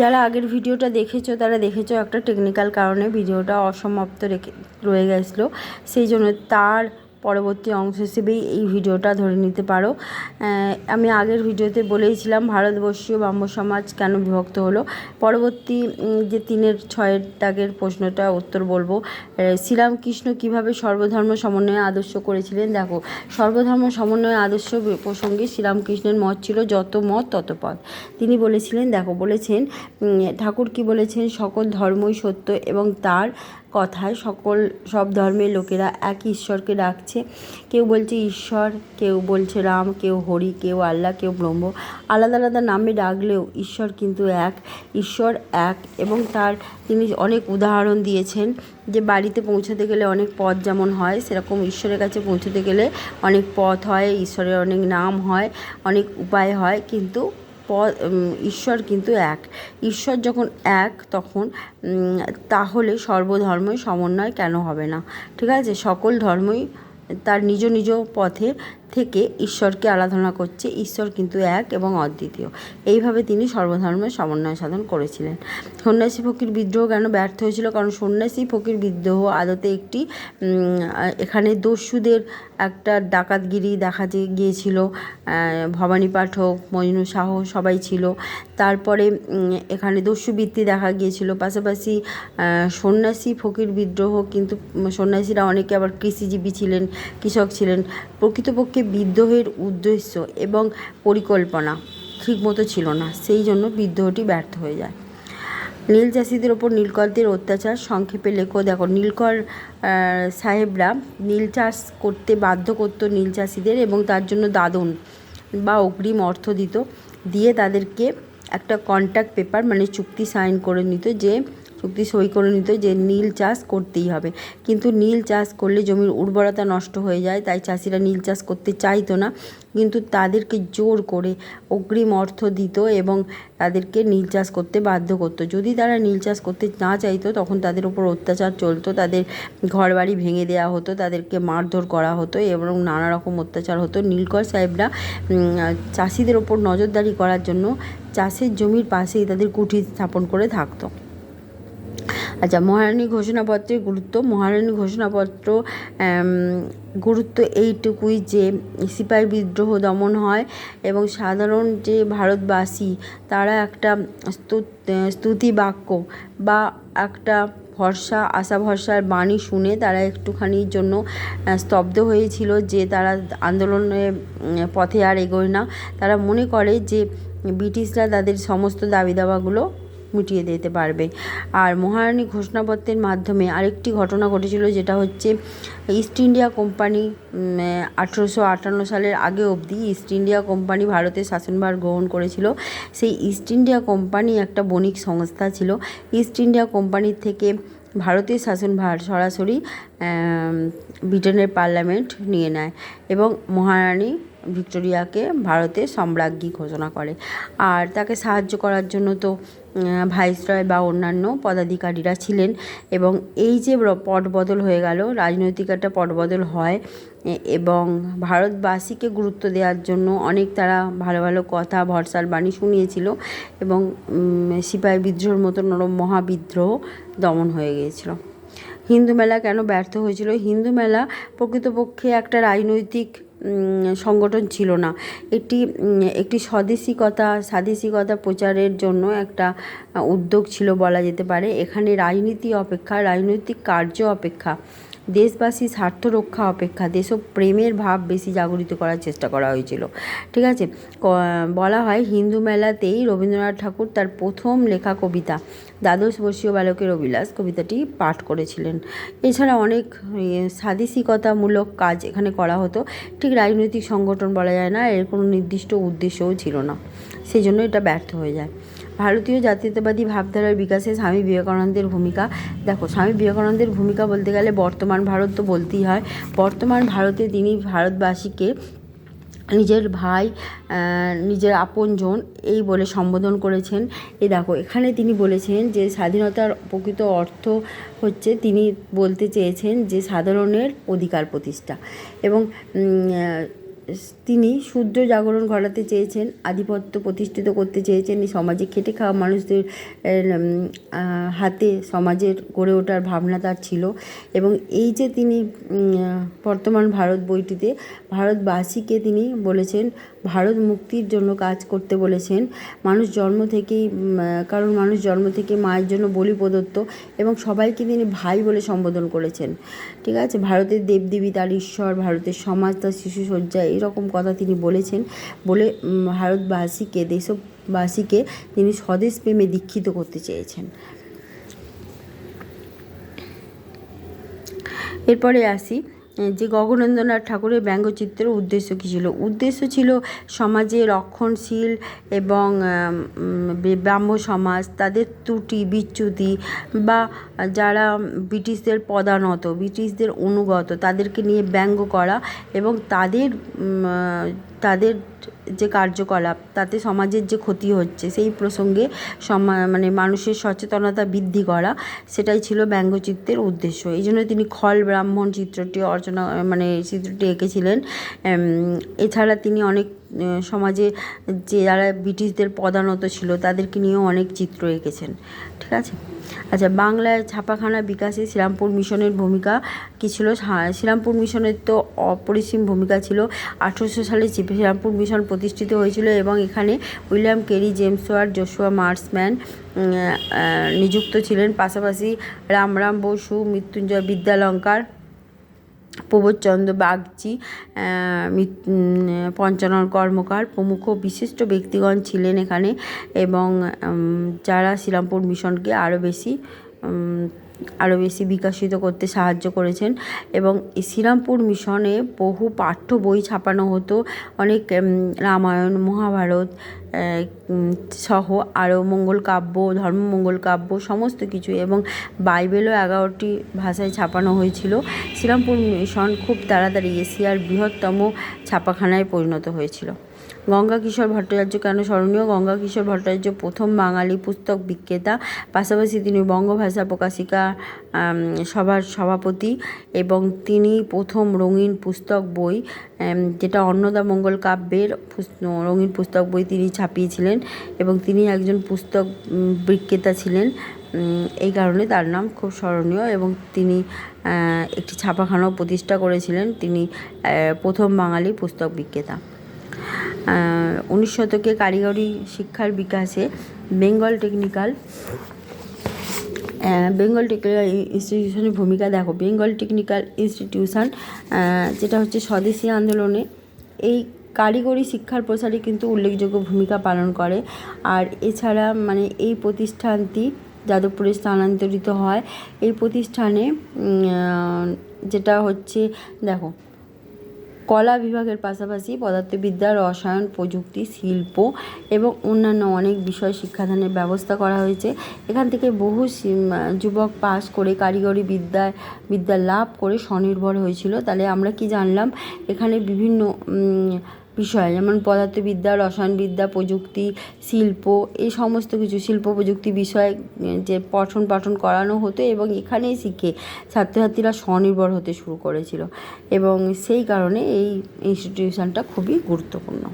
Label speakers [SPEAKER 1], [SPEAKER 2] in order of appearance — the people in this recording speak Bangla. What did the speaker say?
[SPEAKER 1] যারা আগের ভিডিওটা দেখেছো তারা দেখেছো একটা টেকনিক্যাল কারণে ভিডিওটা অসমাপ্ত রয়ে গেছিলো, সেই জন্য তার পরবর্তী অংশ হিসেবেই এই ভিডিওটা ধরে নিতে পারো। আমি আগের ভিডিওতে বলেইছিলাম ভারতবর্ষীয় ব্রাহ্ম সমাজ কেন বিভক্ত হলো। পরবর্তী যে 3-6 দাগের প্রশ্নটা উত্তর বলবো। শ্রীরামকৃষ্ণ কীভাবে সর্বধর্ম সমন্বয়ে আদর্শ করেছিলেন। দেখো, সর্বধর্ম সমন্বয় আদর্শ প্রসঙ্গে শ্রীরামকৃষ্ণের মত ছিল যত মত তত পথ। তিনি বলেছিলেন, বলেছেন ঠাকুর কি বলেছেন, সকল ধর্মই সত্য এবং তার কথায় সব ধর্মের লোকেরা একই ঈশ্বরকে ডাকছে। কেউ বলছে ঈশ্বর, কেউ বলছে রাম, কেউ হরি, কেউ আল্লাহ, কেউ ব্রহ্ম। আলাদা আলাদা নামে ডাকলেও ঈশ্বর কিন্তু এক। ঈশ্বর এক এবং তিনি অনেক উদাহরণ দিয়েছেন যে বাড়িতে পৌঁছাতে গেলে অনেক পথ যেমন হয়, সেরকম ঈশ্বরের কাছে পৌঁছতে গেলে অনেক পথ হয়, ঈশ্বরের অনেক নাম হয়, অনেক উপায় হয়, কিন্তু ঈশ্বর কিন্তু এক। ঈশ্বর যখন এক তখন তাহলে সর্বধর্মই সমন্বয় কেন হবে না? ঠিক আছে, সকল ধর্মই তার নিজ নিজ পথে থেকে ঈশ্বরকে আরাধনা করছে। ঈশ্বর কিন্তু এক এবং অদ্বিতীয়। এইভাবে তিনি সর্বধর্মের সমন্বয় সাধন করেছিলেন। সন্ন্যাসী ফকির বিদ্রোহ কেন ব্যর্থ হয়েছিল? কারণ সন্ন্যাসী ফকির বিদ্রোহ আদতে একটি এখানে দস্যুদের একটা ডাকাতগিরি দেখা গিয়েছিল। ভবানী পাঠক, মজনু শাহ সবাই ছিল। তারপরে এখানে দস্যুবৃত্তি দেখা গিয়েছিল। পাশাপাশি সন্ন্যাসী ফকির বিদ্রোহ, কিন্তু সন্ন্যাসীরা অনেকে আবার কৃষিজীবী ছিলেন, কৃষক ছিলেন। প্রকৃতপক্ষে বিদ্রোহের উদ্দেশ্য এবং পরিকল্পনা ঠিকমতো ছিল না, সেই জন্য বিদ্রোহটি ব্যর্থ হয়ে যায়। নীল চাষিদের ওপর নীলকরদের অত্যাচার সংক্ষেপে লেখো। দেখো, নীলকর সাহেবরা নীল চাষ করতে বাধ্য করত নীল চাষিদের এবং তার জন্য দাদন বা অগ্রিম অর্থ দিয়ে তাদেরকে একটা কন্ট্রাক্ট পেপার মানে চুক্তি সই করে নিত যে নীল চাষ করতেই হবে। কিন্তু নীল চাষ করলে জমির উর্বরতা নষ্ট হয়ে যায়, তাই চাষিরা নীল চাষ করতে চাইতো না, কিন্তু তাদেরকে জোর করে অগ্রিম অর্থ দিত এবং তাদেরকে নীল চাষ করতে বাধ্য করতো। যদি তারা নীল চাষ করতে না চাইতো তখন তাদের উপর অত্যাচার চলতো, তাদের ঘরবাড়ি ভেঙে দেওয়া হতো, তাদেরকে মারধর করা হতো এবং নানা রকম অত্যাচার হতো। নীলকর সাহেবরা চাষিদের ওপর নজরদারি করার জন্য চাষের জমির পাশেই তাদের কুঠির স্থাপন করে থাকতো। আচ্ছা, মহারানী ঘোষণাপত্রের গুরুত্ব। মহারানী ঘোষণাপত্র গুরুত্ব এইটুকুই যে সিপাহী বিদ্রোহ দমন হয় এবং সাধারণ যে ভারতবাসী তারা একটা স্তুতি বাক্য বা একটা আশা ভরসার বাণী শুনে তারা একটুখানির জন্য স্তব্ধ হয়েছিল, যে তারা আন্দোলনের পথে আর এগোয় না। তারা মনে করে যে ব্রিটিশরা তাদের সমস্ত দাবি দাওয়াগুলো মিটিয়ে দিতে পারবে। আর মহারানী ঘোষণাপত্রের মাধ্যমে আরেকটি ঘটনা ঘটেছিল, যেটা হচ্ছে ইস্ট ইন্ডিয়া কোম্পানি 1858 সালের আগে অবধি ইস্ট ইন্ডিয়া কোম্পানি ভারতের শাসনভার গ্রহণ করেছিল। সেই ইস্ট ইন্ডিয়া কোম্পানি একটা বণিক সংস্থা ছিল। ইস্ট ইন্ডিয়া কোম্পানির থেকে ভারতের শাসনভার সরাসরি ব্রিটেনের পার্লামেন্ট নিয়ে নেয় এবং মহারানী ভিক্টোরিয়াকে ভারতের সম্রাজ্ঞী ঘোষণা করে। আর তাকে সাহায্য করার জন্য তো ভাইসরয় বা অন্যান্য পদাধিকারীরা ছিলেন। এবং এই যে পটবদল হয়ে গেল, রাজনৈতিক একটা পটবদল হয় এবং ভারতবাসীকে গুরুত্ব দেওয়ার জন্য অনেক তারা ভালো ভালো কথা ভরসার বাণী শুনিয়েছিল এবং সিপাহী বিদ্রোহের মতো মহাবিদ্রোহ দমন হয়ে গিয়েছিল। হিন্দু মেলা কেন ব্যর্থ হয়েছিল? হিন্দু মেলা প্রকৃতপক্ষে একটা রাজনৈতিক সংগঠন ছিল না, একটি স্বাদেশিকতা প্রচারের জন্য একটা উদ্যোগ ছিল বলা যেতে পারে। এখানে রাজনৈতিক কার্য অপেক্ষা দেশবাসী স্বার্থ রক্ষা অপেক্ষা দেশপ্রেমের ভাব বেশি জাগরিত করার চেষ্টা করা হয়েছিল। ঠিক আছে, বলা হয় হিন্দু মেলাতেই রবীন্দ্রনাথ ঠাকুর তার প্রথম লেখা কবিতা দ্বাদশ বর্ষীয় বালকের অভিলাষ কবিতাটি পাঠ করেছিলেন। এছাড়া অনেক স্বাদেশিকতামূলক কাজ এখানে করা হতো। ঠিক রাজনৈতিক সংগঠন বলা যায় না, এর কোনো নির্দিষ্ট উদ্দেশ্যও ছিল না, সেই জন্য এটা ব্যর্থ হয়ে যায়। ভারতীয় জাতীয়তাবাদী ভাবধারার বিকাশে স্বামী বিবেকানন্দের ভূমিকা। দেখো, স্বামী বিবেকানন্দের ভূমিকা বলতে গেলে বর্তমান ভারত তো বলতেই হয়। বর্তমান ভারতে তিনি ভারতবাসীকে নিজের ভাই, নিজের আপনজন এই বলে সম্বোধন করেছেন। দেখো, এখানে তিনি বলেছেন যে স্বাধীনতার প্রকৃত অর্থ হচ্ছে, তিনি বলতে চেয়েছেন যে সাধারণের অধিকার প্রতিষ্ঠা এবং তিনি শূদ্র জাগরণ ঘটাতে চেয়েছেন, আধিপত্য প্রতিষ্ঠিত করতে চেয়েছেন, এই সমাজে খেটে খাওয়া মানুষদের হাতে সমাজের গড়ে ওঠার ভাবনা তার ছিল। এবং এই যে তিনি বর্তমান ভারত বইটিতে ভারতবাসীকে তিনি বলেছেন ভারত মুক্তির জন্য কাজ করতে বলেছেন। মানুষ জন্ম থেকেই কারণ মানুষ জন্ম থেকে মায়ের জন্য বলি প্রদত্ত এবং সবাইকে তিনি ভাই বলে সম্বোধন করেছেন। ঠিক আছে, ভারতের দেবদেবী তার ঈশ্বর, ভারতের সমাজ তার শিশুসজ্জা, এরকম কথা তিনি বলেছেন বলে ভারতবাসীকে দেশবাসীকে তিনি স্বদেশ প্রেমে দীক্ষিত করতে চেয়েছেন। এরপরে আসি যে গগনেন্দ্রনাথ ঠাকুরের ব্যঙ্গচিত্রের উদ্দেশ্য কী ছিল। উদ্দেশ্য ছিল সমাজে রক্ষণশীল এবং ব্রাহ্ম সমাজ, তাদের ত্রুটি বিচ্যুতি বা যারা ব্রিটিশদের পদানত, ব্রিটিশদের অনুগত, তাদেরকে নিয়ে ব্যঙ্গ করা এবং তাদের যে কার্যকলাপ তাতে সমাজের যে ক্ষতি হচ্ছে সেই প্রসঙ্গে মানুষের সচেতনতা বৃদ্ধি করা, সেটাই ছিল ব্যঙ্গচিত্রের উদ্দেশ্য। এই জন্য তিনি খল ব্রাহ্মণ চিত্রটি চিত্রটি এঁকেছিলেন। এছাড়া তিনি অনেক সমাজে যে যারা ব্রিটিশদের পদানত ছিল তাদেরকে নিয়েও অনেক চিত্র এঁকেছেন। ঠিক আছে, আচ্ছা, বাংলায় ছাপাখানা বিকাশে শ্রীরামপুর মিশনের ভূমিকা কী ছিল। শ্রীরামপুর মিশনের তো অপরিসীম ভূমিকা ছিল। 1800 সালে শ্রীরামপুর মিশন প্রতিষ্ঠিত হয়েছিল এবং এখানে William Carey, James Watt, Joshua Marshman নিযুক্ত ছিলেন। পাশাপাশি রামরাম বসু, মৃত্যুঞ্জয় বিদ্যালঙ্কার, প্রবোধচন্দ্র বাগচি, পঞ্চানন কর্মকার প্রমুখ বিশিষ্ট ব্যক্তিগণ ছিলেন এখানে এবং যারা শ্রীরামপুর মিশনকে আরও বেশি বিকশিত করতে সাহায্য করেছেন। এবং শ্রীরামপুর মিশনে বহু পাঠ্য বই ছাপানো হতো, অনেক রামায়ণ, মহাভারত সহ আরও মঙ্গল কাব্য, ধর্মমঙ্গল কাব্য সমস্ত কিছু, এবং বাইবেলও 11টি ভাষায় ছাপানো হয়েছিল। শ্রীরামপুর মিশন খুব তাড়াতাড়ি এশিয়ার বৃহত্তম ছাপাখানায় পরিণত হয়েছিল। গঙ্গাকিশোর ভট্টাচার্য কেন স্মরণীয়। গঙ্গাকিশোর ভট্টাচার্য প্রথম বাঙালি পুস্তক বিক্রেতা, পাশাপাশি তিনি বঙ্গভাষা প্রকাশিকা সভার সভাপতি এবং তিনি প্রথম রঙিন পুস্তক বই যেটা অন্নদামঙ্গল কাব্যের রঙিন পুস্তক বই তিনি ছাপিয়েছিলেন এবং তিনি একজন পুস্তক বিক্রেতা ছিলেন। এই কারণে তার নাম খুব স্মরণীয় এবং তিনি একটি ছাপাখানাও প্রতিষ্ঠা করেছিলেন। তিনি প্রথম বাঙালি পুস্তক বিক্রেতা। 19 শতকে কারিগরি শিক্ষার বিকাশে বেঙ্গল টেকনিক্যাল ইনস্টিটিউশনের ভূমিকা দেখো। বেঙ্গল টেকনিক্যাল ইনস্টিটিউশন যেটা হচ্ছে স্বদেশী আন্দোলনে এই কারিগরি শিক্ষার প্রসারে কিন্তু উল্লেখযোগ্য ভূমিকা পালন করে। আর এছাড়া এই প্রতিষ্ঠানটি যাদবপুরে স্থানান্তরিত হয়। এই প্রতিষ্ঠানে যেটা হচ্ছে দেখো, কলা বিভাগের পাশাপাশি পদার্থবিদ্যা, রসায়ন, প্রযুক্তি, শিল্প এবং অন্যান্য অনেক বিষয় শিক্ষাদানের ব্যবস্থা করা হয়েছে। এখান থেকে বহু যুবক পাশ করে কারিগরি বিদ্যা লাভ করে স্বনির্ভর হয়েছিল। তাহলে আমরা কি জানলাম, এখানে বিভিন্ন বিষয় যেমন পদার্থবিদ্যা, রসায়নবিদ্যা, প্রযুক্তি, শিল্প, এই সমস্ত কিছু শিল্প প্রযুক্তি বিষয়ে যে পঠন করানো হতো এবং এখানেই শিখে ছাত্রছাত্রীরা স্বনির্ভর হতে শুরু করেছিল এবং সেই কারণে এই ইনস্টিটিউশনটা খুবই গুরুত্বপূর্ণ।